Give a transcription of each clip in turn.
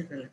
te relaja.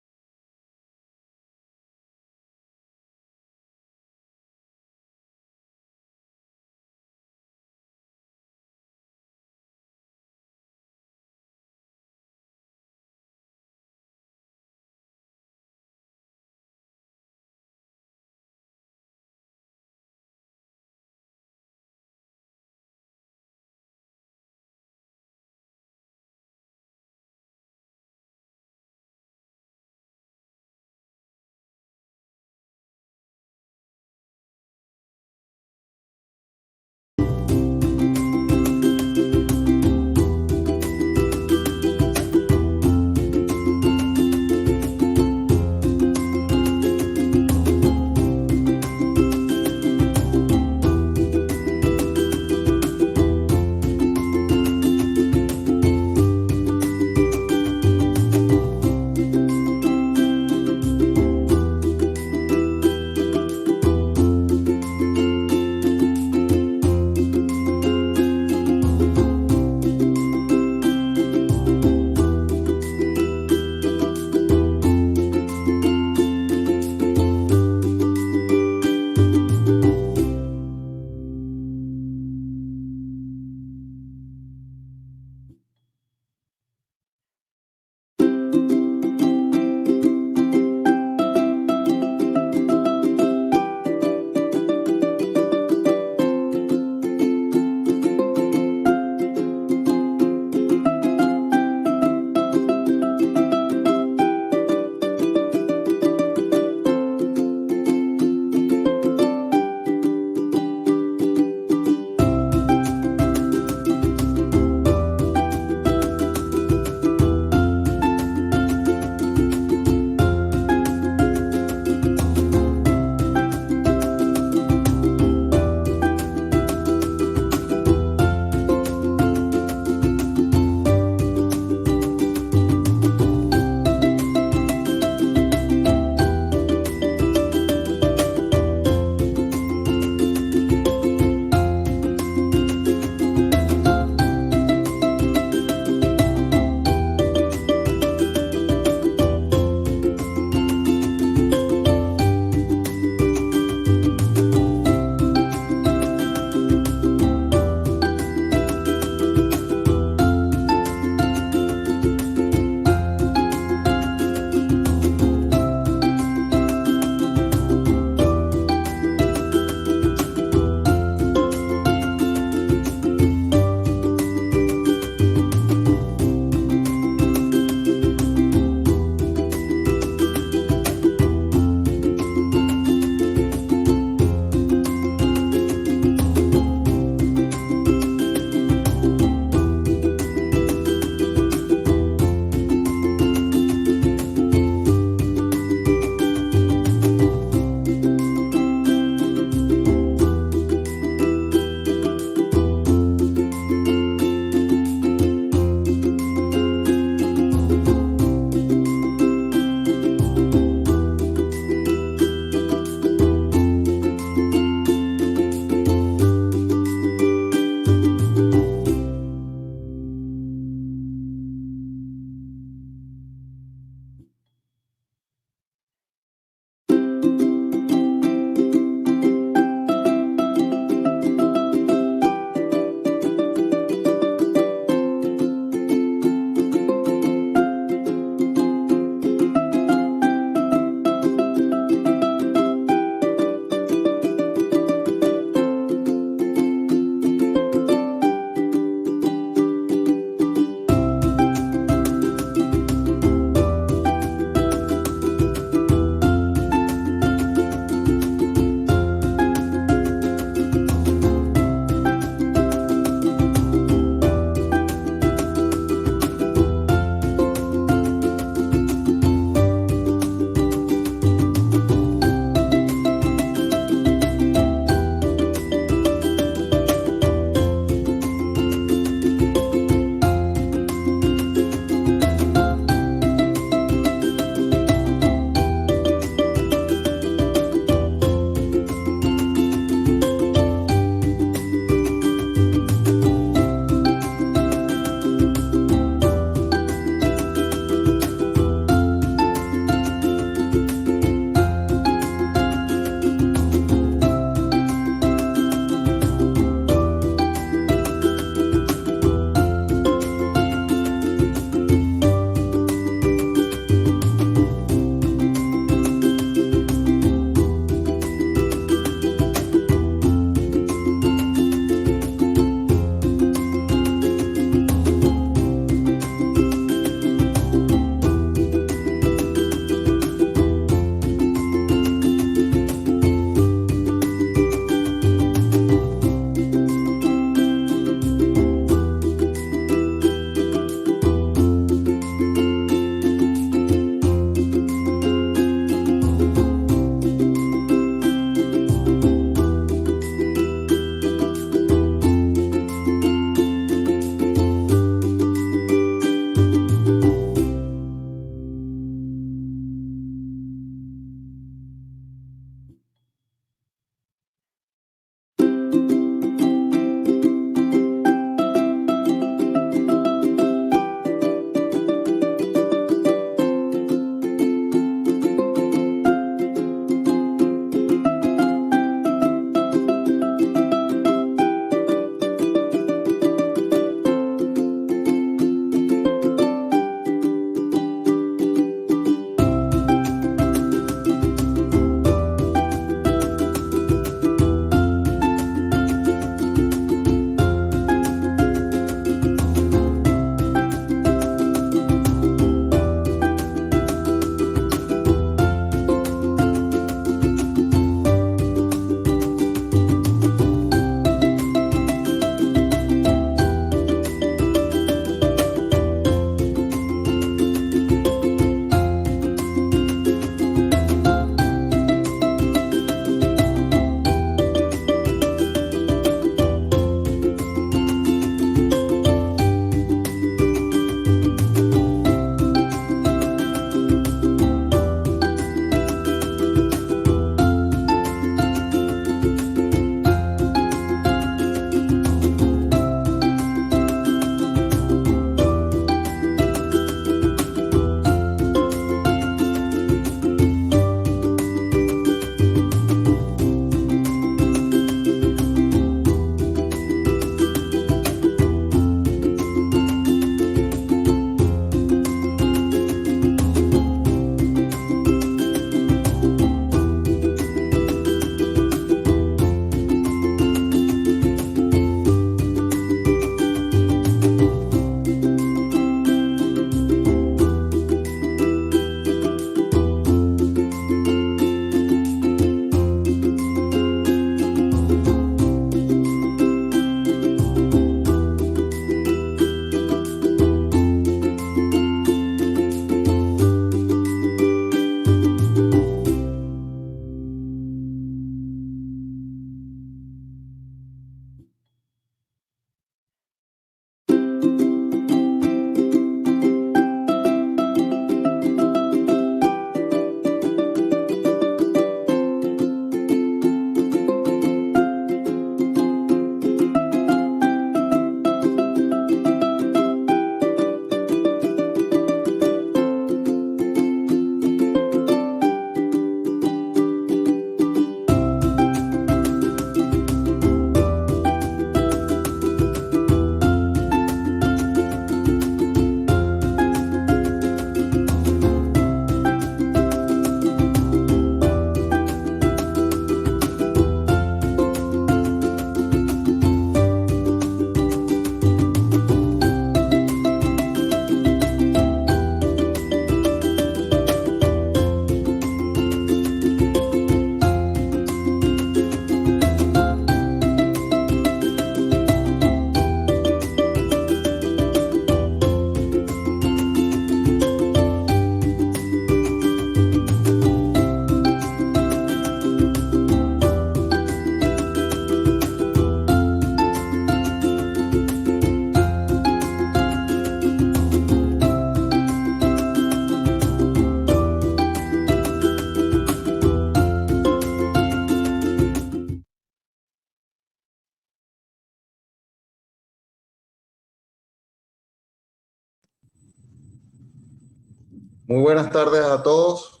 Muy buenas tardes a todos.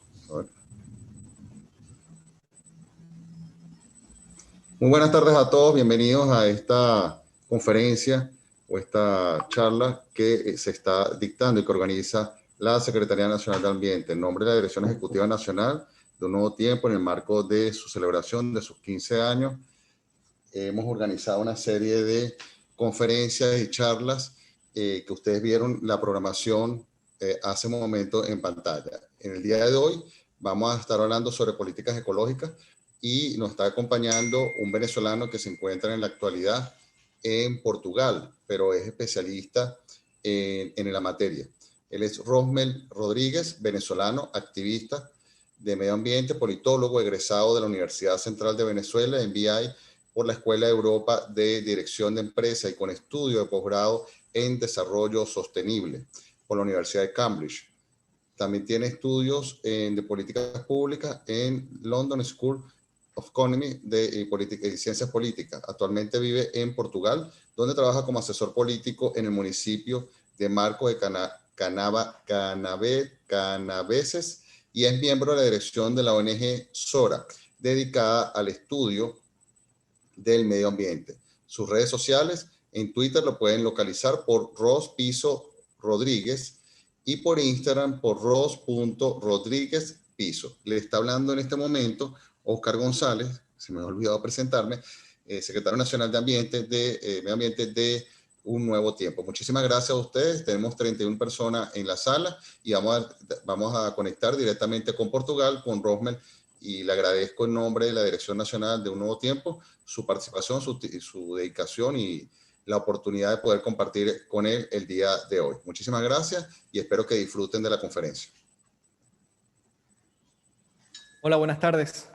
Muy buenas tardes a todos. Bienvenidos a esta conferencia o esta charla que se está dictando y que organiza la Secretaría Nacional de Ambiente en nombre de la Dirección Ejecutiva Nacional de Un Nuevo Tiempo en el marco de su celebración de sus 15 años. Hemos organizado una serie de conferencias y charlas que ustedes vieron la programación hace un momento en pantalla. En el día de hoy vamos a estar hablando sobre políticas ecológicas y nos está acompañando un venezolano que se encuentra en la actualidad en Portugal, pero es especialista en la materia. Él es Rosmel Rodríguez, venezolano, activista de medio ambiente, politólogo, egresado de la Universidad Central de Venezuela, MBI, por la Escuela de Europa de Dirección de Empresa y con estudio de posgrado en Desarrollo Sostenible por la Universidad de Cambridge. También tiene estudios de políticas públicas en London School of Economy y Ciencias Políticas. Actualmente vive en Portugal, donde trabaja como asesor político en el municipio de Marco de Canaveses y es miembro de la dirección de la ONG SORA, dedicada al estudio del medio ambiente. Sus redes sociales en Twitter lo pueden localizar por Ros Piso Rodríguez y por Instagram por ros.rodríguezpiso. Le está hablando en este momento Oscar González, se me ha olvidado presentarme, secretario nacional de Ambiente Medio Ambiente de Un Nuevo Tiempo. Muchísimas gracias a ustedes. Tenemos 31 personas en la sala y vamos a conectar directamente con Portugal, con Rosmel, y le agradezco en nombre de la Dirección Nacional de Un Nuevo Tiempo su participación, su dedicación y la oportunidad de poder compartir con él el día de hoy. Muchísimas gracias y espero que disfruten de la conferencia. Hola, buenas tardes.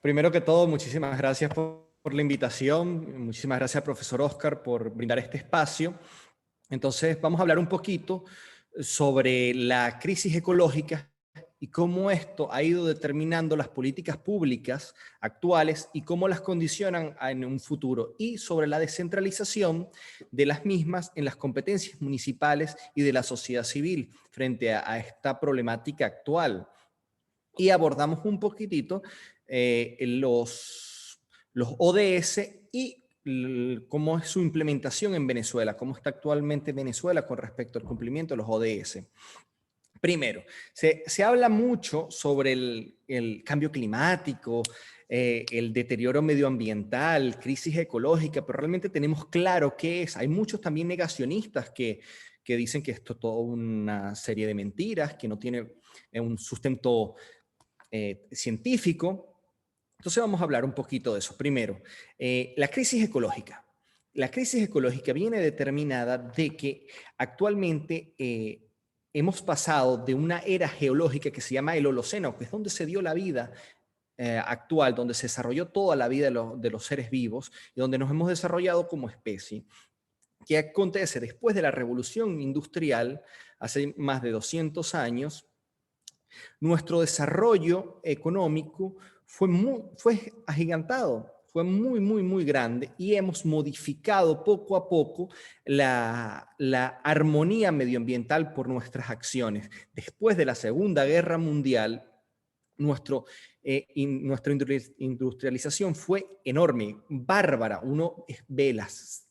Primero que todo, muchísimas gracias por la invitación. Muchísimas gracias, profesor Oscar, por brindar este espacio. Entonces, vamos a hablar un poquito sobre la crisis ecológica y cómo esto ha ido determinando las políticas públicas actuales y cómo las condicionan en un futuro, y sobre la descentralización de las mismas en las competencias municipales y de la sociedad civil frente a esta problemática actual. Y abordamos un poquitito los ODS y cómo es su implementación en Venezuela, cómo está actualmente Venezuela con respecto al cumplimiento de los ODS. Primero, se habla mucho sobre el cambio climático, el deterioro medioambiental, crisis ecológica, pero realmente tenemos claro qué es. Hay muchos también negacionistas que dicen que esto es toda una serie de mentiras, que no tiene un sustento científico. Entonces vamos a hablar un poquito de eso. Primero, la crisis ecológica. La crisis ecológica viene determinada de que actualmente hemos pasado de una era geológica que se llama el Holoceno, que es donde se dio la vida actual, donde se desarrolló toda la vida de los seres vivos y donde nos hemos desarrollado como especie. ¿Qué acontece? Después de la revolución industrial, hace más de 200 años, nuestro desarrollo económico fue agigantado, fue muy grande, y hemos modificado poco a poco la armonía medioambiental por nuestras acciones. Después de la Segunda Guerra Mundial, nuestra industrialización fue enorme, bárbara. Uno ve las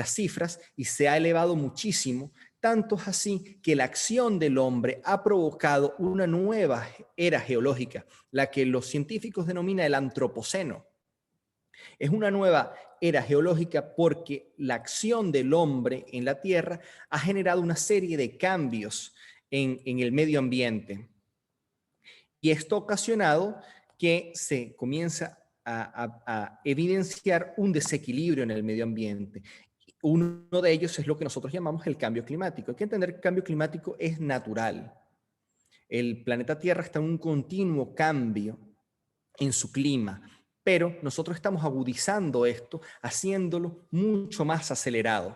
cifras y se ha elevado muchísimo. Tanto es así que la acción del hombre ha provocado una nueva era geológica, la que los científicos denominan el antropoceno. Es una nueva era geológica porque la acción del hombre en la Tierra ha generado una serie de cambios en el medio ambiente. Y esto ha ocasionado que se comienza a evidenciar un desequilibrio en el medio ambiente. Uno de ellos es lo que nosotros llamamos el cambio climático. Hay que entender que el cambio climático es natural. El planeta Tierra está en un continuo cambio en su clima, pero nosotros estamos agudizando esto, haciéndolo mucho más acelerado.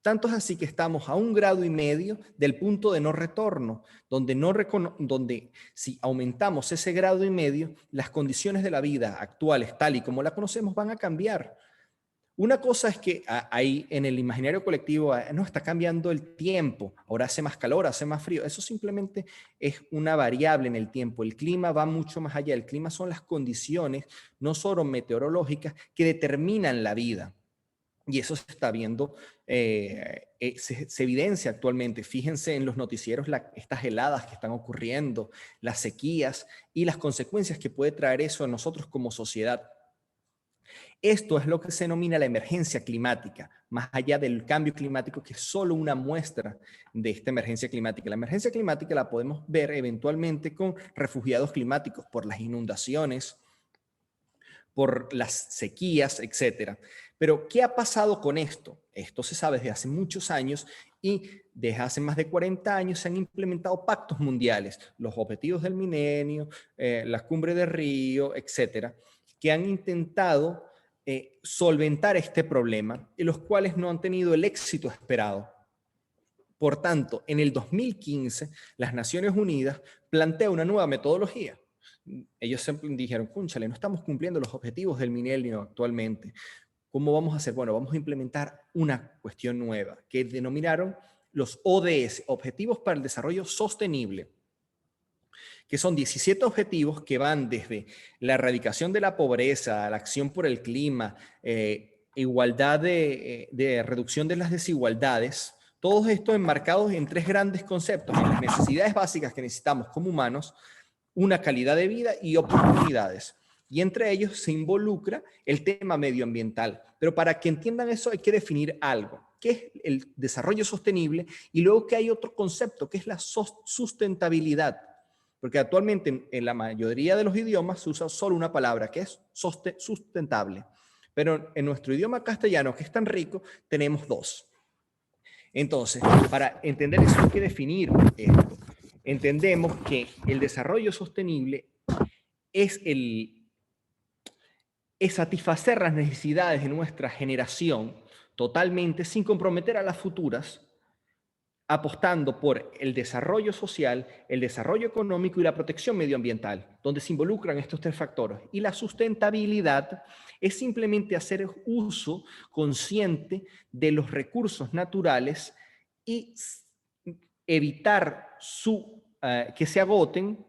Tanto es así que estamos a 1,5 grados del punto de no retorno, donde si aumentamos ese 1,5 grados, las condiciones de la vida actuales, tal y como la conocemos, van a cambiar. Una cosa es que ahí en el imaginario colectivo no está cambiando el tiempo, ahora hace más calor, hace más frío. Eso simplemente es una variable en el tiempo. El clima va mucho más allá. El clima son las condiciones, no solo meteorológicas, que determinan la vida. Y eso se está viendo, se evidencia actualmente. Fíjense en los noticieros estas heladas que están ocurriendo, las sequías y las consecuencias que puede traer eso a nosotros como sociedad. Esto es lo que se denomina la emergencia climática, más allá del cambio climático, que es solo una muestra de esta emergencia climática. La emergencia climática la podemos ver eventualmente con refugiados climáticos por las inundaciones, por las sequías, etcétera. Pero, ¿qué ha pasado con esto? Esto se sabe desde hace muchos años y desde hace más de 40 años se han implementado pactos mundiales, los objetivos del milenio, la cumbre de Río, etcétera, que han intentado solventar este problema y los cuales no han tenido el éxito esperado. Por tanto, en el 2015, las Naciones Unidas plantea una nueva metodología. Ellos siempre dijeron, cúnchale, no estamos cumpliendo los objetivos del milenio actualmente. ¿Cómo vamos a hacer? Bueno, vamos a implementar una cuestión nueva que denominaron los ODS, Objetivos para el Desarrollo Sostenible, que son 17 objetivos que van desde la erradicación de la pobreza, la acción por el clima, igualdad de reducción de las desigualdades, todos estos enmarcados en tres grandes conceptos, en las necesidades básicas que necesitamos como humanos, una calidad de vida y oportunidades. Y entre ellos se involucra el tema medioambiental. Pero para que entiendan eso hay que definir algo, que es el desarrollo sostenible, y luego que hay otro concepto, que es la sustentabilidad. Porque actualmente en la mayoría de los idiomas se usa solo una palabra, que es sustentable. Pero en nuestro idioma castellano, que es tan rico, tenemos dos. Entonces, para entender eso hay que definir esto. Entendemos que el desarrollo sostenible es satisfacer las necesidades de nuestra generación totalmente sin comprometer a las futuras, apostando por el desarrollo social, el desarrollo económico y la protección medioambiental, donde se involucran estos tres factores. Y la sustentabilidad es simplemente hacer uso consciente de los recursos naturales y evitar que se agoten,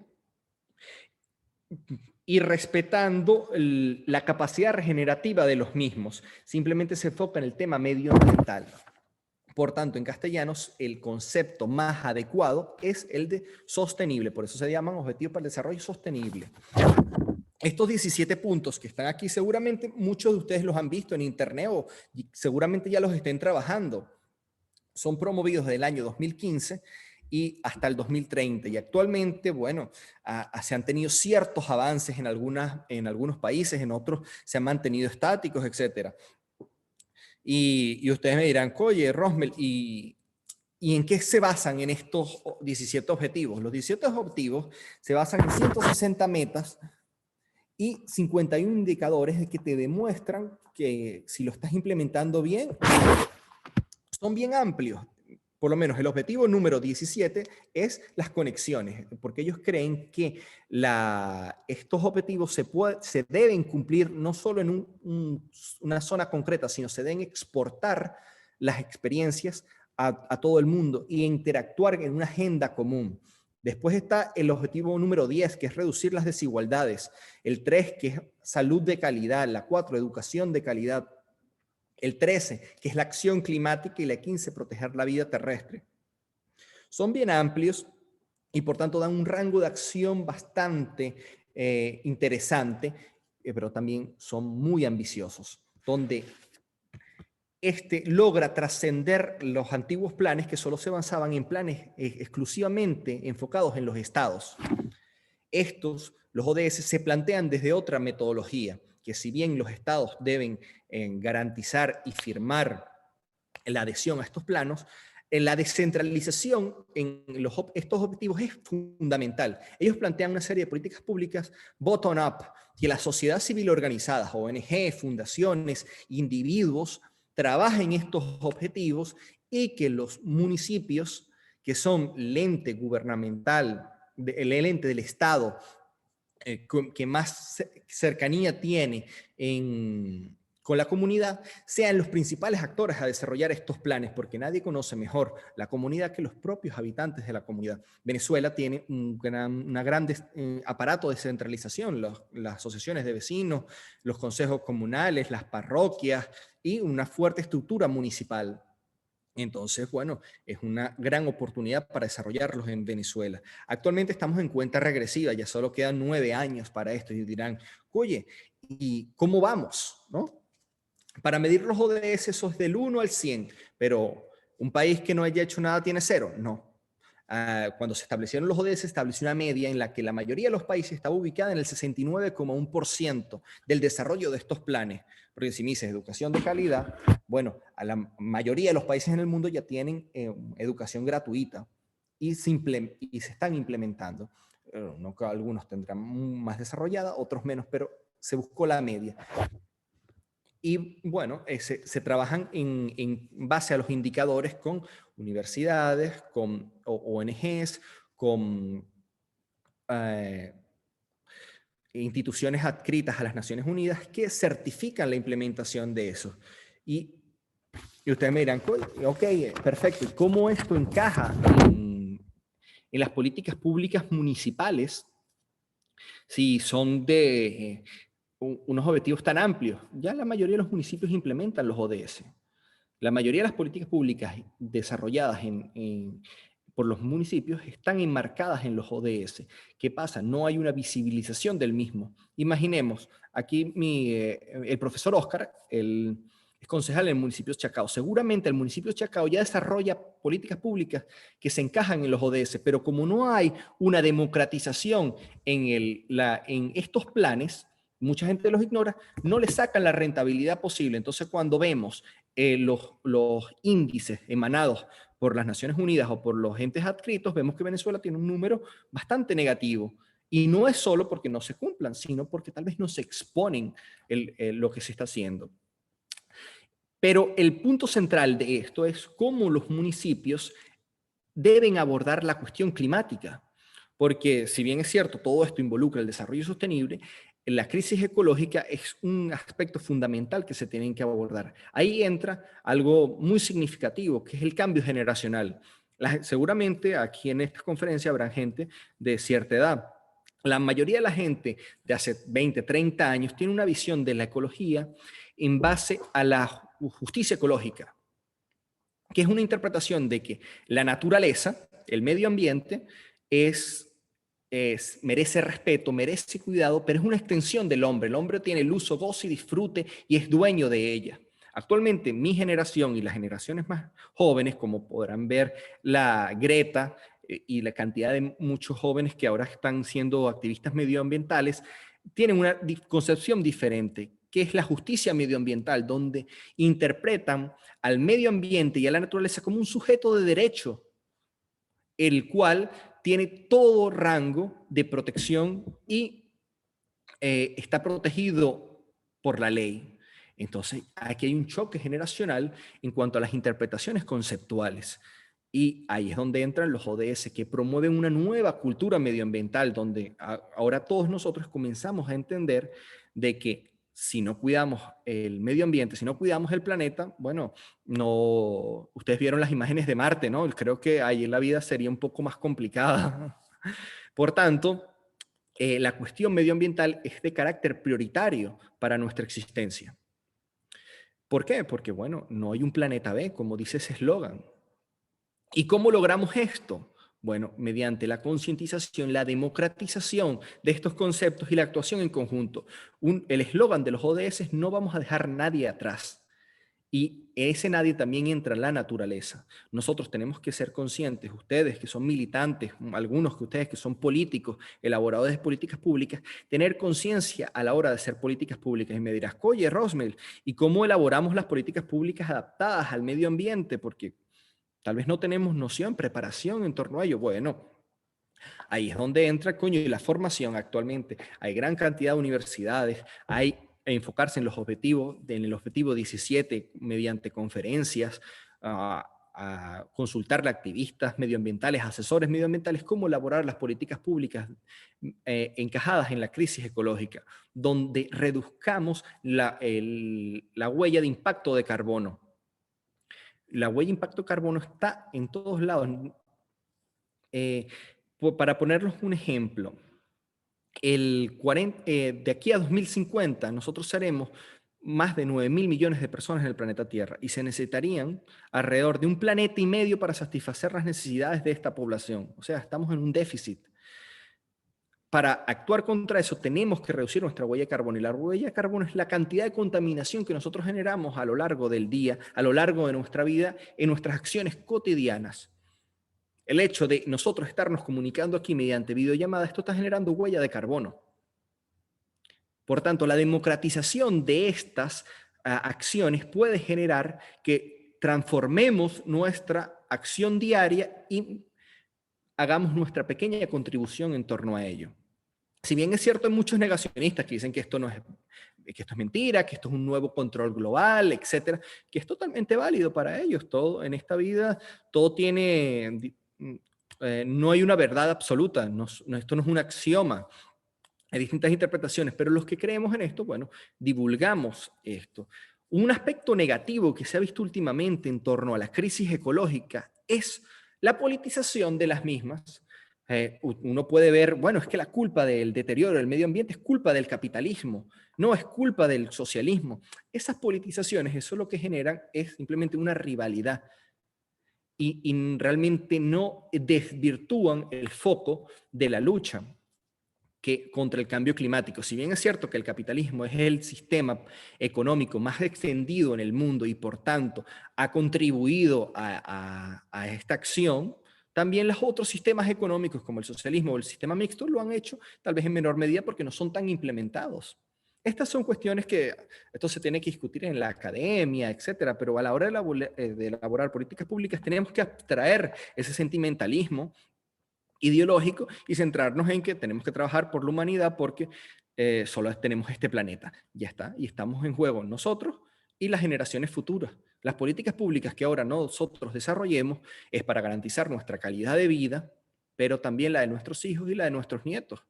y respetando la capacidad regenerativa de los mismos. Simplemente se enfoca en el tema medioambiental. Por tanto, en castellanos, el concepto más adecuado es el de sostenible. Por eso se llaman Objetivos para el Desarrollo Sostenible. Estos 17 puntos que están aquí, seguramente muchos de ustedes los han visto en internet o seguramente ya los estén trabajando. Son promovidos desde el año 2015 y hasta el 2030. Y actualmente, bueno, se han tenido ciertos avances en algunos países, en otros se han mantenido estáticos, etcétera. Y ustedes me dirán, oye, Rosmel, ¿y en qué se basan en estos 17 objetivos? Los 17 objetivos se basan en 160 metas y 51 indicadores que te demuestran que si lo estás implementando bien, son bien amplios. Por lo menos el objetivo número 17 es las conexiones, porque ellos creen que estos objetivos se deben cumplir no solo en una zona concreta, sino se deben exportar las experiencias a todo el mundo y interactuar en una agenda común. Después está el objetivo número 10, que es reducir las desigualdades. El 3, que es salud de calidad. La 4, educación de calidad. El 13, que es la acción climática, y la 15, proteger la vida terrestre. Son bien amplios y por tanto dan un rango de acción bastante interesante, pero también son muy ambiciosos, donde logra trascender los antiguos planes que solo se basaban en planes exclusivamente enfocados en los estados. Los ODS se plantean desde otra metodología, que si bien los estados deben garantizar y firmar la adhesión a estos planos, la descentralización en estos objetivos es fundamental. Ellos plantean una serie de políticas públicas bottom-up, que la sociedad civil organizada, ONG, fundaciones, individuos, trabajen estos objetivos y que los municipios, que son el ente gubernamental, el ente del Estado, que más cercanía tiene con la comunidad, sean los principales actores a desarrollar estos planes, porque nadie conoce mejor la comunidad que los propios habitantes de la comunidad. Venezuela tiene un gran aparato de descentralización, las asociaciones de vecinos, los consejos comunales, las parroquias y una fuerte estructura municipal. Entonces, bueno, es una gran oportunidad para desarrollarlos en Venezuela. Actualmente estamos en cuenta regresiva, ya solo quedan 9 años para esto y dirán, oye, ¿y cómo vamos? ¿No? Para medir los ODS, eso es del 1 al 100, pero un país que no haya hecho nada tiene 0. No. Cuando se establecieron los ODS, se estableció una media en la que la mayoría de los países estaba ubicada en el 69,1% del desarrollo de estos planes. Porque si me dices educación de calidad, bueno, a la mayoría de los países en el mundo ya tienen educación gratuita y se están implementando. No, algunos tendrán más desarrollada, otros menos, pero se buscó la media. Y bueno, se trabajan en base a los indicadores con universidades, con ONGs, con instituciones adscritas a las Naciones Unidas que certifican la implementación de eso. Y ustedes me dirán, ok, perfecto, ¿y cómo esto encaja en las políticas públicas municipales si son de unos objetivos tan amplios? Ya la mayoría de los municipios implementan los ODS. La mayoría de las políticas públicas desarrolladas por los municipios están enmarcadas en los ODS. ¿Qué pasa? No hay una visibilización del mismo. Imaginemos, aquí el profesor Oscar, es concejal en el municipio de Chacao. Seguramente el municipio de Chacao ya desarrolla políticas públicas que se encajan en los ODS, pero como no hay una democratización en estos planes, mucha gente los ignora, no le sacan la rentabilidad posible. Entonces, cuando vemos los índices emanados por las Naciones Unidas o por los entes adscritos, vemos que Venezuela tiene un número bastante negativo. Y no es solo porque no se cumplan, sino porque tal vez no se exponen lo que se está haciendo. Pero el punto central de esto es cómo los municipios deben abordar la cuestión climática. Porque si bien es cierto, todo esto involucra el desarrollo sostenible, la crisis ecológica es un aspecto fundamental que se tienen que abordar. Ahí entra algo muy significativo, que es el cambio generacional. Seguramente aquí en esta conferencia habrá gente de cierta edad. La mayoría de la gente de hace 20, 30 años tiene una visión de la ecología en base a la justicia ecológica, que es una interpretación de que la naturaleza, el medio ambiente, merece respeto, merece cuidado, pero es una extensión del hombre. El hombre tiene el uso, goce y disfrute y es dueño de ella. Actualmente mi generación y las generaciones más jóvenes, como podrán ver la Greta y la cantidad de muchos jóvenes que ahora están siendo activistas medioambientales, tienen una concepción diferente, que es la justicia medioambiental, donde interpretan al medio ambiente y a la naturaleza como un sujeto de derecho, el cual tiene todo rango de protección y está protegido por la ley. Entonces, aquí hay un choque generacional en cuanto a las interpretaciones conceptuales. Y ahí es donde entran los ODS, que promueven una nueva cultura medioambiental, donde ahora todos nosotros comenzamos a entender de que si no cuidamos el medio ambiente, si no cuidamos el planeta, bueno, no, ustedes vieron las imágenes de Marte, ¿no? Creo que ahí la vida sería un poco más complicada. Por tanto, la cuestión medioambiental es de carácter prioritario para nuestra existencia. ¿Por qué? Porque, bueno, no hay un planeta B, como dice ese eslogan. ¿Y cómo logramos esto? Bueno, mediante la concientización, la democratización de estos conceptos y la actuación en conjunto. El eslogan de los ODS es: no vamos a dejar nadie atrás. Y ese nadie también entra en la naturaleza. Nosotros tenemos que ser conscientes, ustedes que son militantes, algunos de ustedes que son políticos, elaboradores de políticas públicas, tener conciencia a la hora de hacer políticas públicas. Y me dirás, oye, Rosmel, ¿y cómo elaboramos las políticas públicas adaptadas al medio ambiente? Porque tal vez no tenemos noción, preparación en torno a ello. Bueno, ahí es donde entra, coño, y la formación actualmente. Hay gran cantidad de universidades, hay enfocarse en los objetivos, en el objetivo 17 mediante conferencias, a consultarle a activistas medioambientales, asesores medioambientales, cómo elaborar las políticas públicas encajadas en la crisis ecológica, donde reduzcamos la huella de impacto de carbono. La huella de impacto de carbono está en todos lados. Para ponerles un ejemplo, de aquí a 2050 nosotros seremos más de 9.000 millones de personas en el planeta Tierra y se necesitarían alrededor de 1,5 planetas para satisfacer las necesidades de esta población. O sea, estamos en un déficit. Para actuar contra eso tenemos que reducir nuestra huella de carbono, y la huella de carbono es la cantidad de contaminación que nosotros generamos a lo largo del día, a lo largo de nuestra vida, en nuestras acciones cotidianas. El hecho de nosotros estarnos comunicando aquí mediante videollamada, esto está generando huella de carbono. Por tanto, la democratización de estas acciones puede generar que transformemos nuestra acción diaria y hagamos nuestra pequeña contribución en torno a ello. Si bien es cierto, hay muchos negacionistas que dicen que esto es mentira, que esto es un nuevo control global, etcétera, que es totalmente válido para ellos. Todo en esta vida, todo tiene, no hay una verdad absoluta, esto no es un axioma. Hay distintas interpretaciones, pero los que creemos en esto, bueno, divulgamos esto. Un aspecto negativo que se ha visto últimamente en torno a la crisis ecológica es la politización de las mismas. Uno puede ver, bueno, es que la culpa del deterioro del medio ambiente es culpa del capitalismo, no es culpa del socialismo. Esas politizaciones, eso lo que generan es simplemente una rivalidad y realmente no desvirtúan el foco de la lucha contra el cambio climático. Si bien es cierto que el capitalismo es el sistema económico más extendido en el mundo y por tanto ha contribuido a esta acción, también los otros sistemas económicos como el socialismo o el sistema mixto lo han hecho tal vez en menor medida porque no son tan implementados. Estas son cuestiones que esto se tiene que discutir en la academia, etcétera, pero a la hora de elaborar políticas públicas tenemos que abstraer ese sentimentalismo ideológico y centrarnos en que tenemos que trabajar por la humanidad porque solo tenemos este planeta. Ya está, y estamos en juego nosotros y las generaciones futuras. Las políticas públicas que ahora nosotros desarrollemos es para garantizar nuestra calidad de vida, pero también la de nuestros hijos y la de nuestros nietos.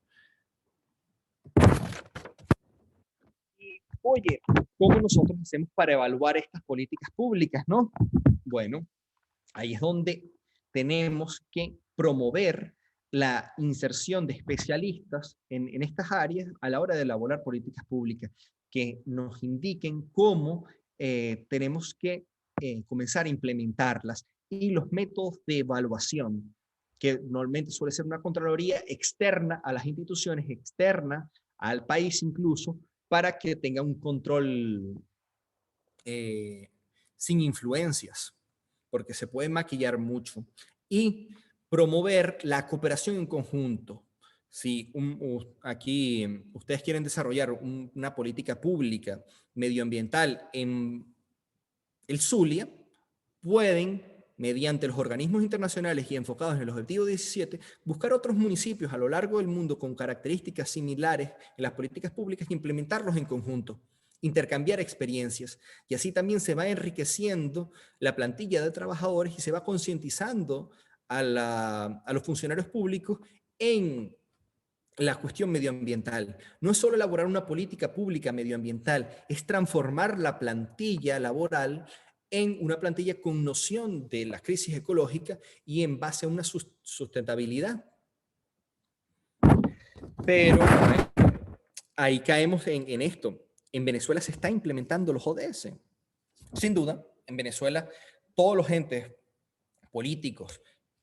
Y, oye, ¿cómo nosotros hacemos para evaluar estas políticas públicas, no? Bueno, ahí es donde tenemos que promover la inserción de especialistas en estas áreas a la hora de elaborar políticas públicas que nos indiquen cómo tenemos que comenzar a implementarlas y los métodos de evaluación, que normalmente suele ser una contraloría externa a las instituciones, externa al país incluso, para que tenga un control sin influencias, porque se puede maquillar mucho, y promover la cooperación en conjunto. Si aquí ustedes quieren desarrollar una política pública medioambiental en el Zulia, pueden, mediante los organismos internacionales y enfocados en el Objetivo 17, buscar otros municipios a lo largo del mundo con características similares en las políticas públicas y implementarlos en conjunto, intercambiar experiencias, y así también se va enriqueciendo la plantilla de trabajadores y se va concientizando a los funcionarios públicos en la cuestión medioambiental. No es solo elaborar una política pública medioambiental, es transformar la plantilla laboral en una plantilla con noción de la crisis ecológica y en base a una sustentabilidad. Pero ahí caemos en esto. En Venezuela se está implementando los ODS. Sin duda, en Venezuela todos los entes políticos,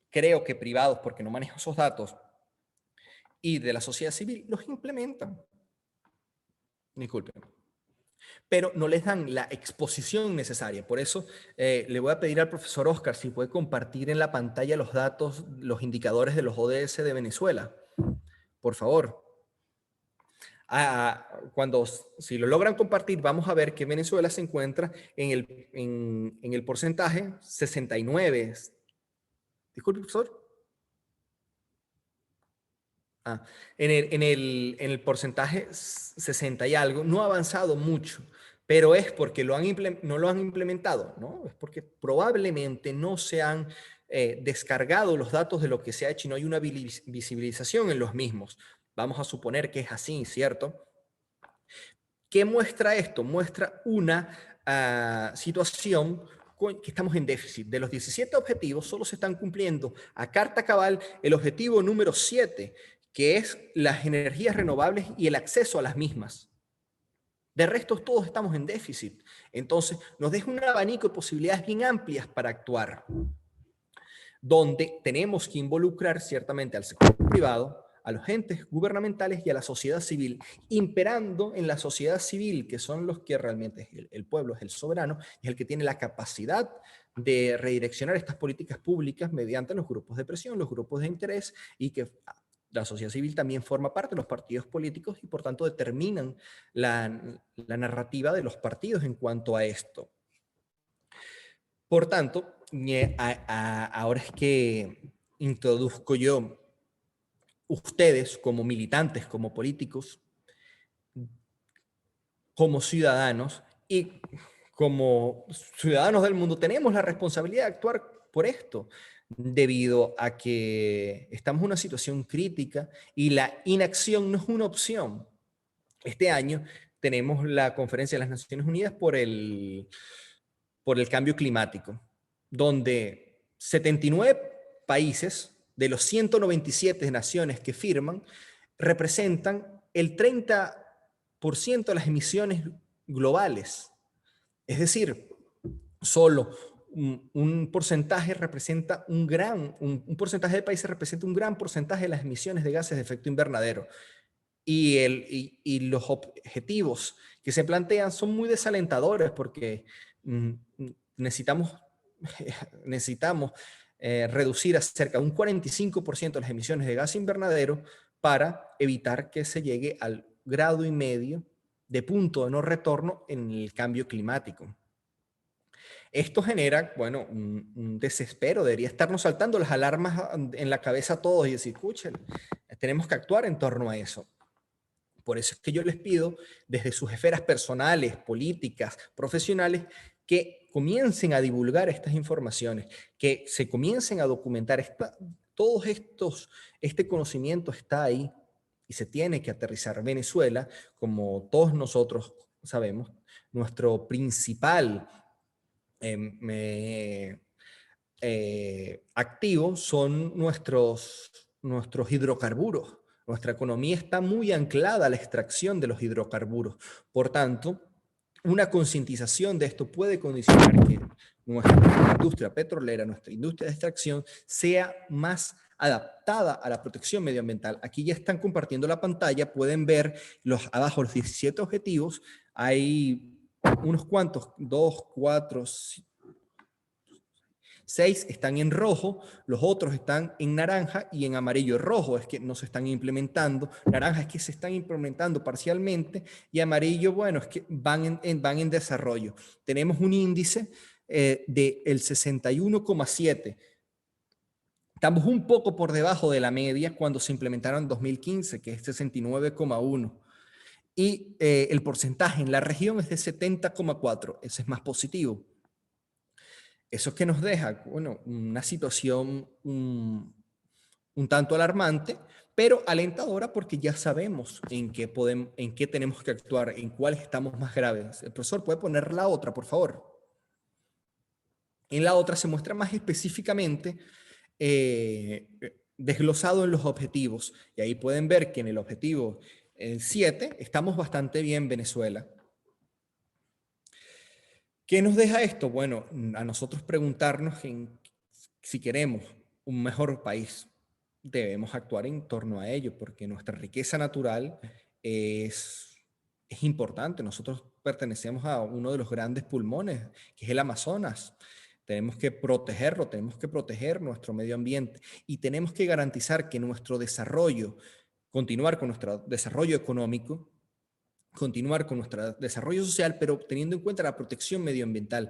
creo que privados porque no manejo esos datos, y de la sociedad civil los implementan. Disculpen. Pero no les dan la exposición necesaria. Por eso le voy a pedir al profesor Oscar si puede compartir en la pantalla los datos, los indicadores de los ODS de Venezuela. Por favor. Si lo logran compartir, vamos a ver que Venezuela se encuentra en el porcentaje 69. Disculpe, profesor. En el porcentaje 60 y algo, no ha avanzado mucho. pero es porque no lo han implementado, ¿no? Es porque probablemente no se han descargado los datos de lo que se ha hecho y no hay una visibilización en los mismos. Vamos a suponer que es así, ¿cierto? ¿Qué muestra esto? Muestra una situación que estamos en déficit. De los 17 objetivos, solo se están cumpliendo a carta cabal el objetivo número 7, que es las energías renovables y el acceso a las mismas. De resto, todos estamos en déficit. Entonces, nos deja un abanico de posibilidades bien amplias para actuar, donde tenemos que involucrar ciertamente al sector privado, a los entes gubernamentales y a la sociedad civil, imperando en la sociedad civil, que son los que realmente es el pueblo, es el soberano, es el que tiene la capacidad de redireccionar estas políticas públicas mediante los grupos de presión, los grupos de interés, y que la sociedad civil también forma parte de los partidos políticos y por tanto determinan la narrativa de los partidos en cuanto a esto. Por tanto, ahora es que introduzco yo, ustedes como militantes, como políticos, como ciudadanos y como ciudadanos del mundo, tenemos la responsabilidad de actuar por esto, debido a que estamos en una situación crítica y la inacción no es una opción. Este año tenemos la Conferencia de las Naciones Unidas por el cambio climático, donde 79 países de los 197 naciones que firman representan el 30% de las emisiones globales. Es decir, solo un porcentaje representa un porcentaje de países representa un gran porcentaje de las emisiones de gases de efecto invernadero. Y los objetivos que se plantean son muy desalentadores porque necesitamos, necesitamos reducir a cerca de un 45% las emisiones de gas invernadero para evitar que se llegue al 1,5 grados de punto de no retorno en el cambio climático. Esto genera, bueno, un desespero, debería estarnos saltando las alarmas en la cabeza a todos y decir, escuchen, tenemos que actuar en torno a eso. Por eso es que yo les pido, desde sus esferas personales, políticas, profesionales, que comiencen a divulgar estas informaciones, que se comiencen a documentar. Este conocimiento está ahí y se tiene que aterrizar. Venezuela, como todos nosotros sabemos, nuestro principal activo son nuestros hidrocarburos. Nuestra economía está muy anclada a la extracción de los hidrocarburos. Por tanto, una concientización de esto puede condicionar que nuestra industria petrolera, nuestra industria de extracción, sea más adaptada a la protección medioambiental. Aquí ya están compartiendo la pantalla, pueden ver abajo los 17 objetivos. Hay unos cuantos, 2, 4, 6 están en rojo, los otros están en naranja y en amarillo. Rojo es que no se están implementando, naranja es que se están implementando parcialmente y amarillo, bueno, es que van en desarrollo. Tenemos un índice del 61,7. Estamos un poco por debajo de la media cuando se implementaron en 2015, que es 69,1. Y el porcentaje en la región es de 70,4. Ese es más positivo. Eso es que nos deja, bueno, una situación un tanto alarmante, pero alentadora porque ya sabemos en qué tenemos que actuar, en cuáles estamos más graves. El profesor puede poner la otra, por favor. En la otra se muestra más específicamente desglosado en los objetivos. Y ahí pueden ver que en el objetivo 7 estamos bastante bien, Venezuela. ¿Qué nos deja esto? Bueno, a nosotros preguntarnos si queremos un mejor país, debemos actuar en torno a ello, porque nuestra riqueza natural es importante. Nosotros pertenecemos a uno de los grandes pulmones, que es el Amazonas. Tenemos que protegerlo, tenemos que proteger nuestro medio ambiente y tenemos que garantizar que nuestro desarrollo, continuar con nuestro desarrollo económico, continuar con nuestro desarrollo social, pero teniendo en cuenta la protección medioambiental,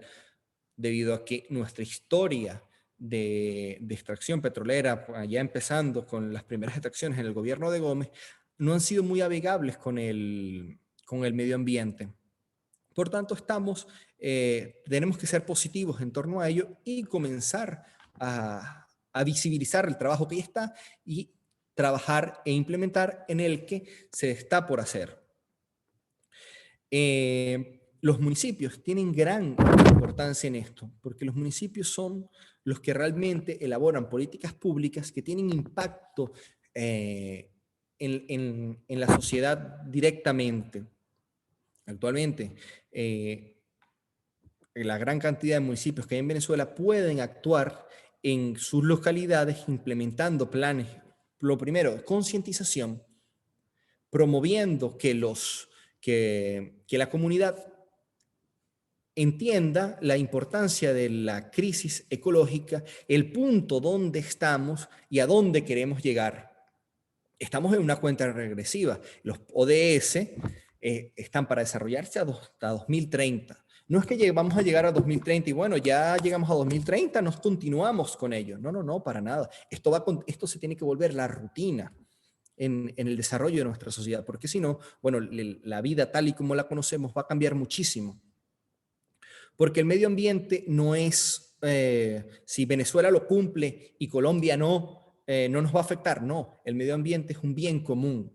debido a que nuestra historia de extracción petrolera, ya empezando con las primeras extracciones en el gobierno de Gómez, no han sido muy amigables con el medio ambiente. Por tanto, tenemos que ser positivos en torno a ello y comenzar a visibilizar el trabajo que ya está y trabajar e implementar en el que se está por hacer. Los municipios tienen gran importancia en esto, porque los municipios son los que realmente elaboran políticas públicas que tienen impacto en la sociedad directamente. Actualmente, la gran cantidad de municipios que hay en Venezuela pueden actuar en sus localidades implementando planes, lo primero, concientización, promoviendo que la comunidad entienda la importancia de la crisis ecológica, el punto donde estamos y a dónde queremos llegar. Estamos en una cuenta regresiva. Los ODS están para desarrollarse hasta 2030. No es que vamos a llegar a 2030 y bueno, ya llegamos a 2030, nos continuamos con ello. No, no, no, para nada. Esto se tiene que volver la rutina en el desarrollo de nuestra sociedad, porque si no, bueno, la vida tal y como la conocemos va a cambiar muchísimo. Porque el medio ambiente no es, si Venezuela lo cumple y Colombia no, no nos va a afectar. No, el medio ambiente es un bien común,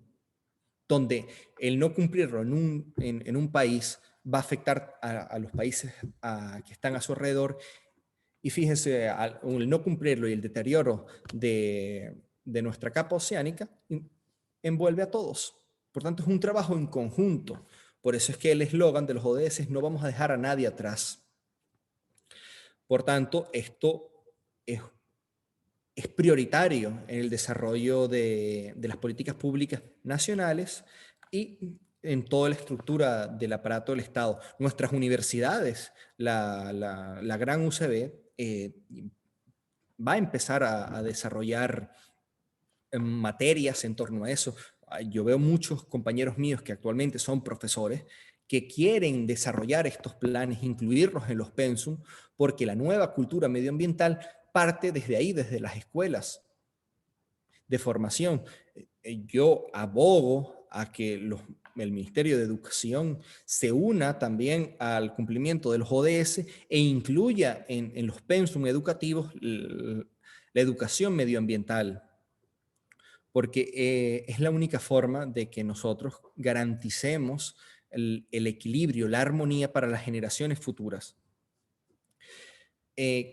donde el no cumplirlo en un país va a afectar a los países que están a su alrededor. Y fíjense, el no cumplirlo y el deterioro de nuestra capa oceánica envuelve a todos. Por tanto, es un trabajo en conjunto. Por eso es que el eslogan de los ODS es: no vamos a dejar a nadie atrás. Por tanto, esto es prioritario en el desarrollo de las políticas públicas nacionales y en toda la estructura del aparato del Estado. Nuestras universidades, la gran UCB, va a empezar a desarrollar materias en torno a eso. Yo veo muchos compañeros míos que actualmente son profesores que quieren desarrollar estos planes, incluirlos en los pensum, porque la nueva cultura medioambiental parte desde ahí, desde las escuelas de formación. Yo abogo a que el Ministerio de Educación se una también al cumplimiento de los ODS e incluya en los pensum educativos la educación medioambiental, porque es la única forma de que nosotros garanticemos el equilibrio, la armonía para las generaciones futuras.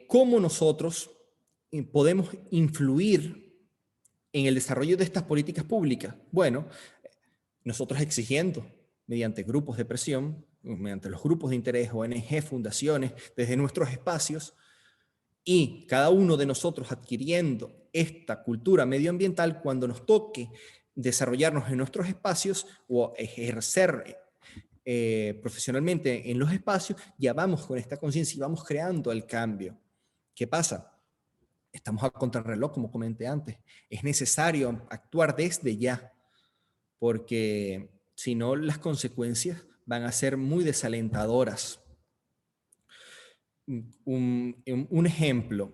¿Cómo nosotros podemos influir en el desarrollo de estas políticas públicas? Bueno, nosotros exigiendo mediante grupos de presión, mediante los grupos de interés, ONG, fundaciones, desde nuestros espacios, y cada uno de nosotros adquiriendo esta cultura medioambiental cuando nos toque desarrollarnos en nuestros espacios o ejercer profesionalmente en los espacios, ya vamos con esta conciencia y vamos creando el cambio. ¿Qué pasa? Estamos a contrarreloj, como comenté antes. Es necesario actuar desde ya, porque si no, las consecuencias van a ser muy desalentadoras. Un ejemplo,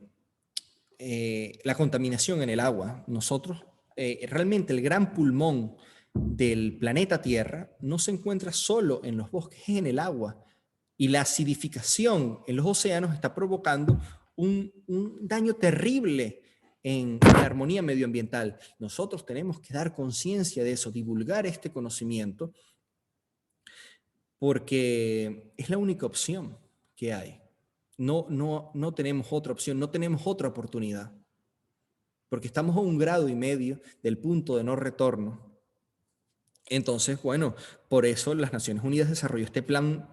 la contaminación en el agua. Nosotros, realmente el gran pulmón del planeta Tierra no se encuentra solo en los bosques, es en el agua. Y la acidificación en los océanos está provocando un daño terrible en la armonía medioambiental. Nosotros tenemos que dar conciencia de eso, divulgar este conocimiento, porque es la única opción que hay. No tenemos otra opción, no tenemos otra oportunidad, porque estamos a 1,5 grados del punto de no retorno. Entonces, bueno, por eso las Naciones Unidas desarrolló este plan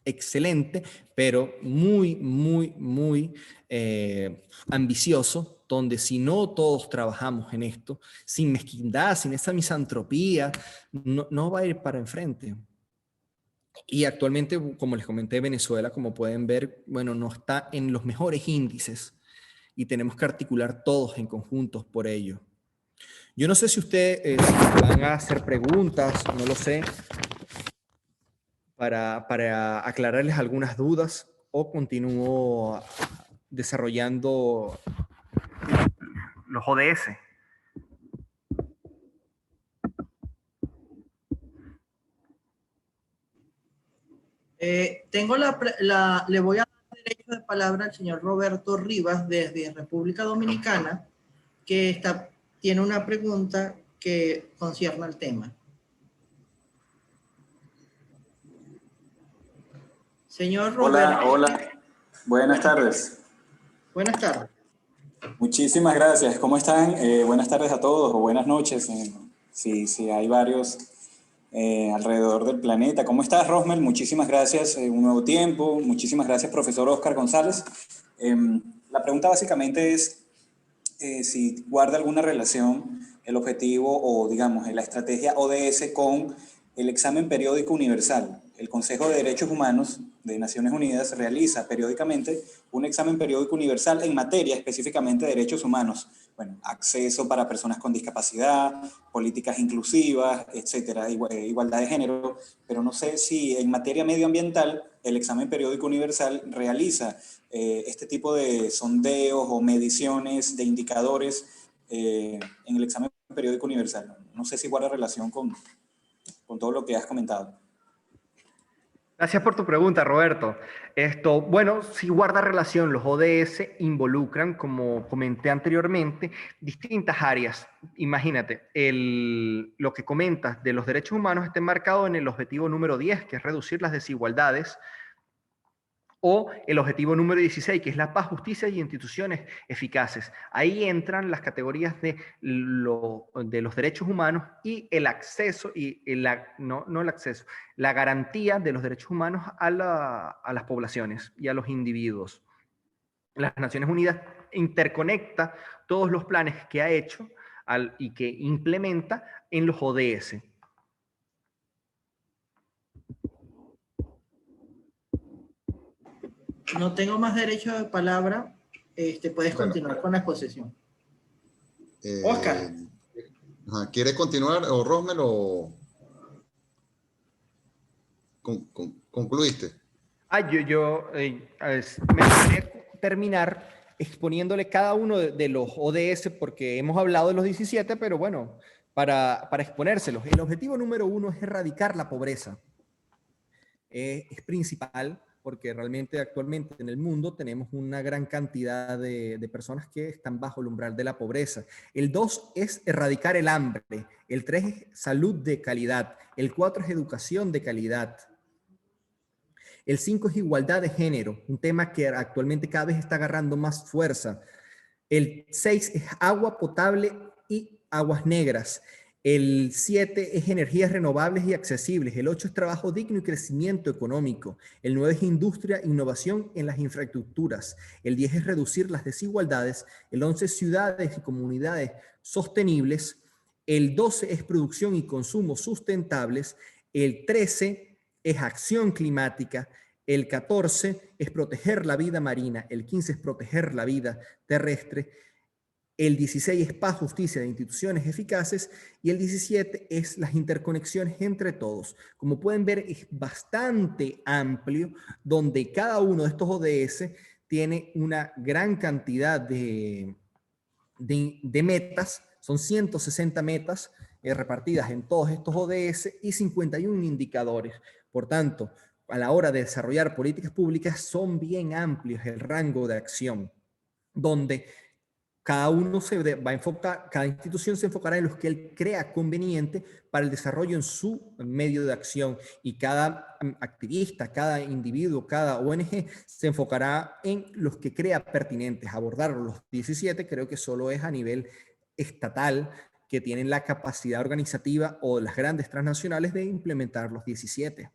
excelente, pero muy, muy, muy ambicioso, donde si no todos trabajamos en esto, sin mezquindad, sin esa misantropía, no va a ir para enfrente. Y actualmente, como les comenté, Venezuela, como pueden ver, bueno, no está en los mejores índices y tenemos que articular todos en conjuntos por ello. Yo no sé si ustedes van a hacer preguntas, no lo sé, para aclararles algunas dudas, o continúo desarrollando los ODS. Le voy a dar derecho de palabra al señor Roberto Rivas desde República Dominicana, que tiene una pregunta que concierne al tema. Señor Roberto. Hola, hola. Buenas tardes. Buenas tardes. Muchísimas gracias. ¿Cómo están? Buenas tardes a todos o buenas noches. Si hay varios alrededor del planeta. ¿Cómo estás, Rosmel? Muchísimas gracias. Un nuevo tiempo. Muchísimas gracias, profesor Oscar González. La pregunta básicamente es si guarda alguna relación el objetivo o, digamos, la estrategia ODS con el examen periódico universal. El Consejo de Derechos Humanos de Naciones Unidas realiza periódicamente un examen periódico universal en materia específicamente de derechos humanos. Bueno, acceso para personas con discapacidad, políticas inclusivas, etcétera, igualdad de género, pero no sé si en materia medioambiental el examen periódico universal realiza este tipo de sondeos o mediciones de indicadores en el examen periódico universal. No sé si guarda relación con todo lo que has comentado. Gracias por tu pregunta, Roberto. Bueno, sí guarda relación. Los ODS involucran, como comenté anteriormente, distintas áreas. Imagínate, lo que comentas de los derechos humanos está enmarcado en el objetivo número 10, que es reducir las desigualdades, o el objetivo número 16, que es la paz, justicia y instituciones eficaces. Ahí entran las categorías de los derechos humanos y el acceso, no el acceso, la garantía de los derechos humanos a las poblaciones y a los individuos. Las Naciones Unidas interconecta todos los planes que ha hecho y que implementa en los ODS. No tengo más derecho de palabra. Puedes continuar con la exposición. Oscar. ¿Quieres continuar, o Rosmel, o concluiste? Me gustaría terminar exponiéndole cada uno de los ODS, porque hemos hablado de los 17, pero bueno, para exponérselos. El objetivo número 1 es erradicar la pobreza. Es principal porque realmente actualmente en el mundo tenemos una gran cantidad de personas que están bajo el umbral de la pobreza. El 2 es erradicar el hambre. El 3 es salud de calidad. El 4 es educación de calidad. El 5 es igualdad de género, un tema que actualmente cada vez está agarrando más fuerza. El 6 es agua potable y aguas negras. El 7 es energías renovables y accesibles. El 8 es trabajo digno y crecimiento económico. El 9 es industria, innovación en las infraestructuras. El 10 es reducir las desigualdades. El 11 es ciudades y comunidades sostenibles. El 12 es producción y consumo sustentables. El 13 es acción climática. El 14 es proteger la vida marina. El 15 es proteger la vida terrestre. El 16 es paz, justicia de instituciones eficaces, y el 17 es las interconexiones entre todos. Como pueden ver, es bastante amplio, donde cada uno de estos ODS tiene una gran cantidad de metas. Son 160 metas repartidas en todos estos ODS y 51 indicadores. Por tanto, a la hora de desarrollar políticas públicas son bien amplios el rango de acción, donde cada uno va a enfocar, cada institución se enfocará en los que él crea conveniente para el desarrollo en su medio de acción, y cada activista, cada individuo, cada ONG se enfocará en los que crea pertinentes. Abordar los 17 creo que solo es a nivel estatal, que tienen la capacidad organizativa, o las grandes transnacionales, de implementar los 17.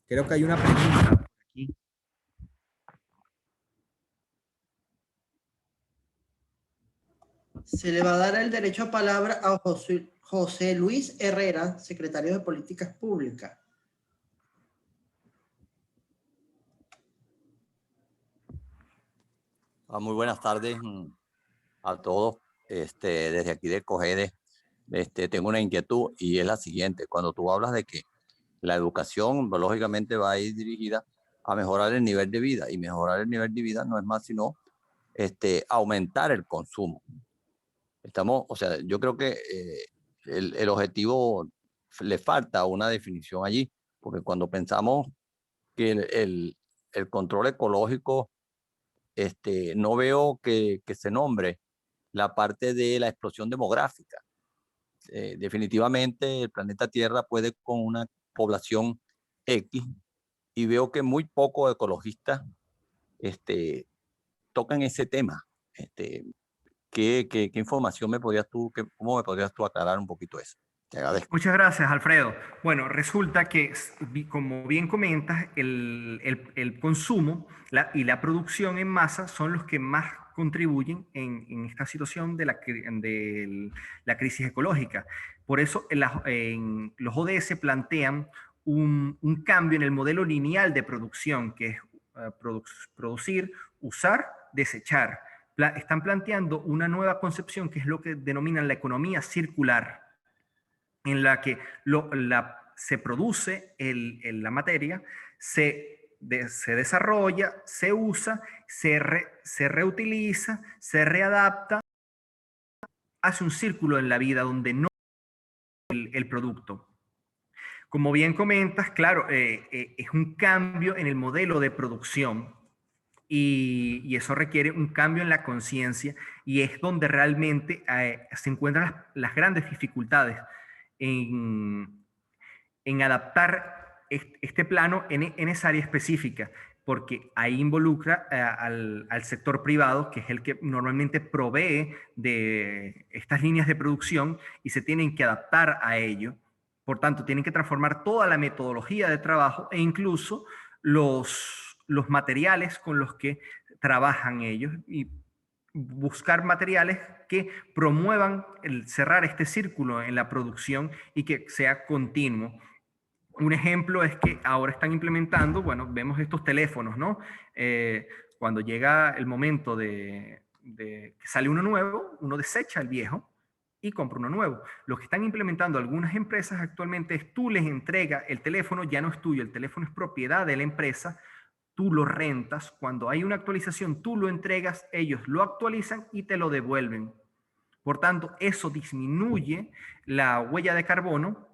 Creo que hay una pregunta aquí. Se le va a dar el derecho a palabra a José Luis Herrera, secretario de Políticas Públicas. Muy buenas tardes a todos. Desde aquí de COGEDE, tengo una inquietud, y es la siguiente. Cuando tú hablas de que la educación, pues, lógicamente va a ir dirigida a mejorar el nivel de vida, y mejorar el nivel de vida no es más sino aumentar el consumo. O sea, yo creo que el objetivo le falta una definición allí, porque cuando pensamos que el control ecológico, no veo que se nombre la parte de la explosión demográfica. Definitivamente el planeta Tierra puede con una población X, y veo que muy pocos ecologistas tocan ese tema. ¿Qué información me podrías tú, cómo me podrías tú aclarar un poquito eso? Te agradezco. Muchas gracias, Alfredo. Bueno, resulta que, como bien comentas, el consumo y la producción en masa son los que más contribuyen en esta situación de la crisis ecológica. Por eso los ODS plantean un cambio en el modelo lineal de producción, que es producir, usar, desechar. Están planteando una nueva concepción que es lo que denominan la economía circular, en la que se produce la materia, se desarrolla, se usa, se reutiliza, se readapta, hace un círculo en la vida donde no el producto. Como bien comentas, claro, es un cambio en el modelo de producción y eso requiere un cambio en la conciencia y es donde realmente se encuentran las grandes dificultades en adaptar este plano en esa área específica, porque ahí involucra al sector privado, que es el que normalmente provee de estas líneas de producción y se tienen que adaptar a ello. Por tanto, tienen que transformar toda la metodología de trabajo e incluso los materiales con los que trabajan ellos y buscar materiales que promuevan el cerrar este círculo en la producción y que sea continuo. Un ejemplo es que ahora están implementando, bueno, vemos estos teléfonos, ¿no? Cuando llega el momento de que sale uno nuevo, uno desecha el viejo y compra uno nuevo. Lo que están implementando algunas empresas actualmente es tú les entregas el teléfono, ya no es tuyo, el teléfono es propiedad de la empresa, tú lo rentas, cuando hay una actualización tú lo entregas, ellos lo actualizan y te lo devuelven. Por tanto, eso disminuye la huella de carbono,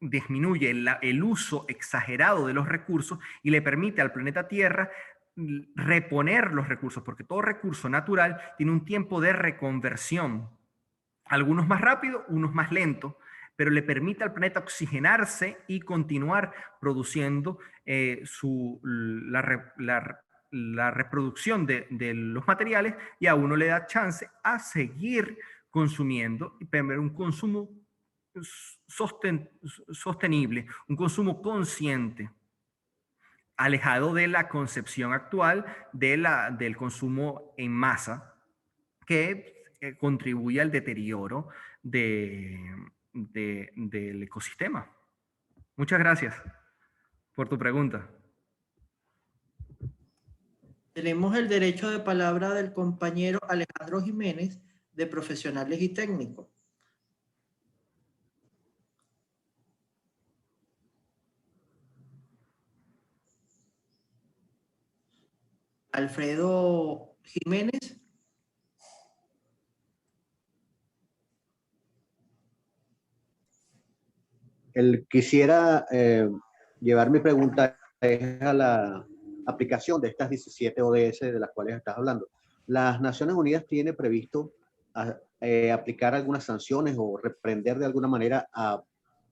disminuye el uso exagerado de los recursos y le permite al planeta Tierra reponer los recursos, porque todo recurso natural tiene un tiempo de reconversión, algunos más rápido, unos más lento, pero le permite al planeta oxigenarse y continuar produciendo la reproducción de los materiales, y a uno le da chance a seguir consumiendo y tener un consumo sostenible, un consumo consciente, alejado de la concepción actual del consumo en masa, que contribuye al deterioro del ecosistema. Muchas gracias por tu pregunta. Tenemos el derecho de palabra del compañero Alejandro Jiménez, de Profesionales y Técnicos. Alfredo Jiménez. Quisiera llevar mi pregunta a la aplicación de estas 17 ODS de las cuales estás hablando. Las Naciones Unidas tiene previsto aplicar algunas sanciones o reprender de alguna manera a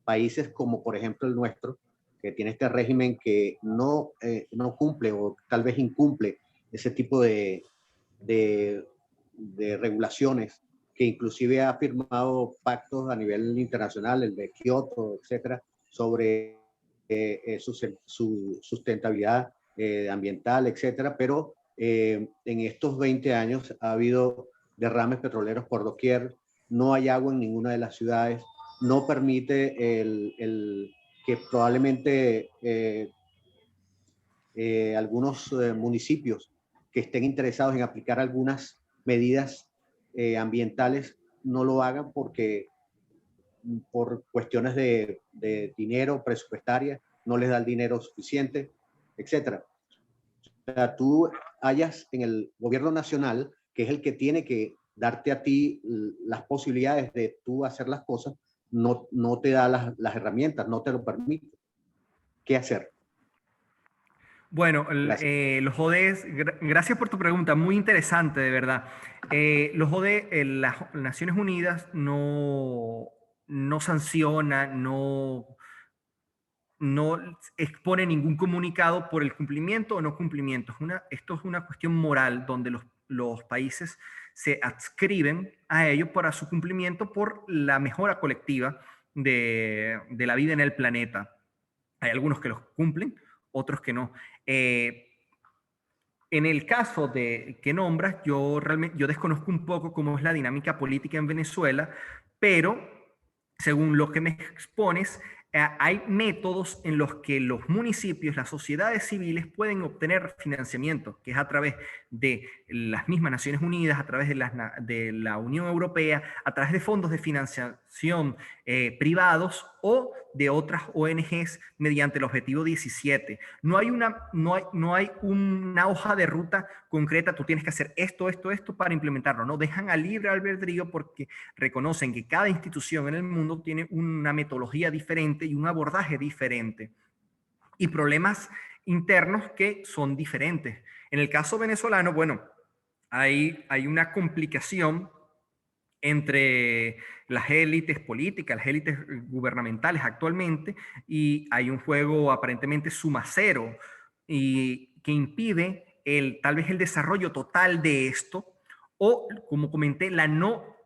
países como por ejemplo el nuestro, que tiene este régimen que no cumple o tal vez incumple ese tipo de regulaciones, que inclusive ha firmado pactos a nivel internacional, el de Kioto, etcétera, sobre su sustentabilidad ambiental, etcétera, pero en estos 20 años ha habido derrames petroleros por doquier, no hay agua en ninguna de las ciudades, no permite que probablemente algunos municipios que estén interesados en aplicar algunas medidas ambientales no lo hagan porque por cuestiones de dinero presupuestaria no les da el dinero suficiente, etcétera. O sea, tú hayas en el gobierno nacional, que es el que tiene que darte a ti las posibilidades de tú hacer las cosas, no te da las herramientas, no te lo permite. ¿qué hacer? Bueno, Gracias. los ODS, gracias por tu pregunta, muy interesante, de verdad. Los ODS, las Naciones Unidas no sanciona, no expone ningún comunicado por el cumplimiento o no cumplimiento. Esto es una cuestión moral donde los países se adscriben a ello para su cumplimiento por la mejora colectiva de la vida en el planeta. Hay algunos que los cumplen, otros que no. En el caso que nombras, yo desconozco un poco cómo es la dinámica política en Venezuela, pero según lo que me expones, hay métodos en los que los municipios, las sociedades civiles pueden obtener financiamiento, que es a través de las mismas Naciones Unidas, a través de la Unión Europea, a través de fondos de financiación privados o de otras ONGs mediante el objetivo 17. No hay una hoja de ruta concreta, tú tienes que hacer esto para implementarlo, no, dejan a libre albedrío porque reconocen que cada institución en el mundo tiene una metodología diferente y un abordaje diferente y problemas internos que son diferentes. En el caso venezolano, bueno, hay una complicación entre las élites políticas, las élites gubernamentales actualmente, y hay un juego aparentemente sumacero y que impide tal vez el desarrollo total de esto, o como comenté, la no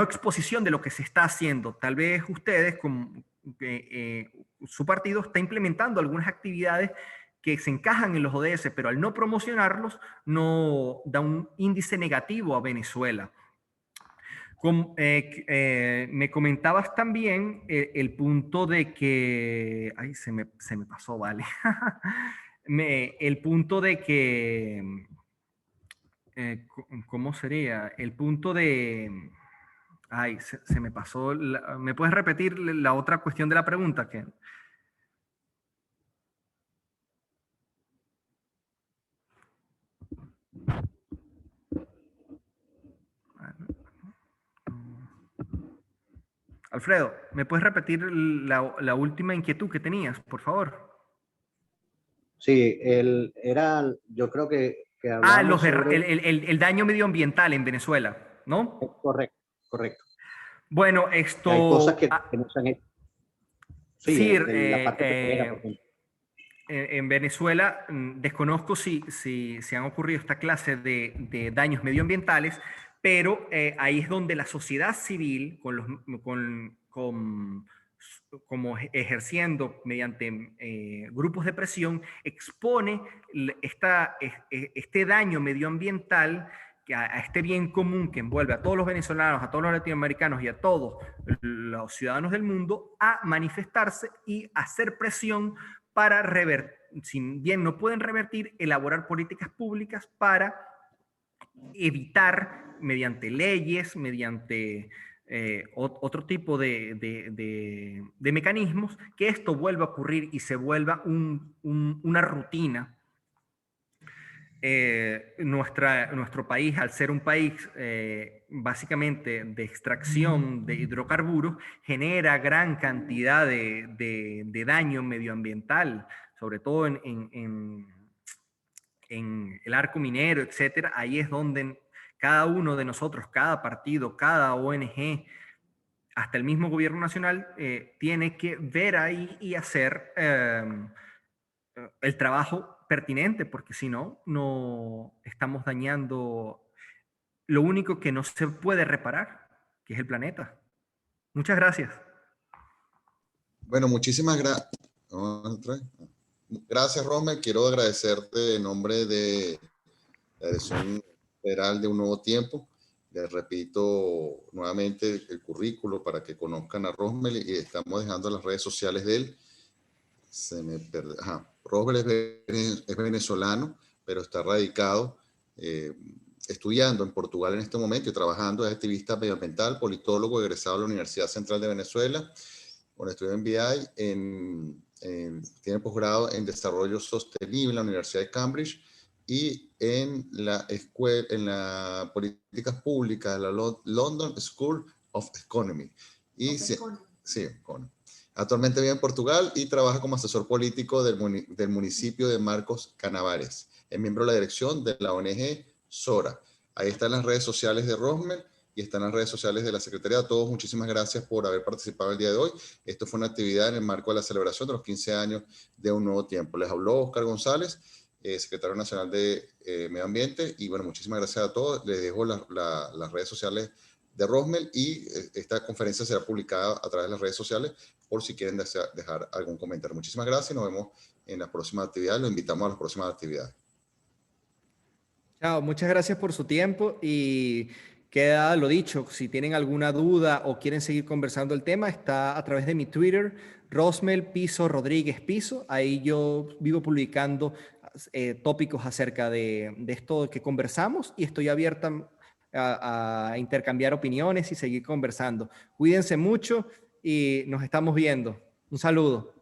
exposición de lo que se está haciendo. Tal vez ustedes, su partido está implementando algunas actividades que se encajan en los ODS, pero al no promocionarlos, no da un índice negativo a Venezuela. Me comentabas también el punto de que... Ay, se me pasó, vale. El punto de que... ¿cómo sería? El punto de... Ay, se me pasó. ¿Me puedes repetir la otra cuestión de la pregunta? Alfredo, ¿me puedes repetir la última inquietud que tenías, por favor? Sí, yo creo que hablábamos sobre... el daño medioambiental en Venezuela, ¿no? Correcto, correcto. Bueno, Que hay cosas que no se han hecho. Sí, sí, la parte pesquera, por ejemplo. En Venezuela desconozco si han ocurrido esta clase de daños medioambientales, pero ahí es donde la sociedad civil, como ejerciendo mediante grupos de presión, expone este daño medioambiental a este bien común que envuelve a todos los venezolanos, a todos los latinoamericanos y a todos los ciudadanos del mundo a manifestarse y hacer presión para revertir, si bien no pueden revertir, elaborar políticas públicas para evitar mediante leyes, mediante otro tipo de mecanismos, que esto vuelva a ocurrir y se vuelva una rutina. Nuestro país, al ser un país básicamente de extracción de hidrocarburos, genera gran cantidad de daño medioambiental, sobre todo en el arco minero, etcétera. Ahí es donde cada uno de nosotros, cada partido, cada ONG, hasta el mismo gobierno nacional, tiene que ver ahí y hacer el trabajo pertinente, porque si no, no estamos dañando lo único que no se puede reparar, que es el planeta. Muchas gracias. Bueno, muchísimas gracias. Gracias, Rommel. Quiero agradecerte en nombre de la Dirección Federal de Un Nuevo Tiempo. Les repito nuevamente el currículo para que conozcan a Rommel y estamos dejando las redes sociales de él. Rommel es venezolano, pero está radicado, estudiando en Portugal en este momento y trabajando. Es activista medioambiental, politólogo egresado de la Universidad Central de Venezuela, con estudio en MBI, tiene posgrado en Desarrollo Sostenible en la Universidad de Cambridge y en la Políticas Públicas de la London School of Economy. Actualmente vive en Portugal y trabaja como asesor político del municipio de Marcos Canavares. Es miembro de la dirección de la ONG SORA. Ahí están las redes sociales de Rosmel y están las redes sociales de la Secretaría. A todos, muchísimas gracias por haber participado el día de hoy. Esto fue una actividad en el marco de la celebración de los 15 años de Un Nuevo Tiempo. Les habló Oscar González, secretario nacional de Medio Ambiente. Y bueno, muchísimas gracias a todos. Les dejo las redes sociales de Rosmel y esta conferencia será publicada a través de las redes sociales por si quieren dejar algún comentario. Muchísimas gracias y nos vemos en la próxima actividad. Lo invitamos a las próximas actividades. Chao, muchas gracias por su tiempo y queda lo dicho, si tienen alguna duda o quieren seguir conversando el tema, está a través de mi Twitter, Rosmel Piso Rodríguez Piso. Ahí yo vivo publicando tópicos acerca de esto que conversamos y estoy abierta a intercambiar opiniones y seguir conversando. Cuídense mucho y nos estamos viendo. Un saludo.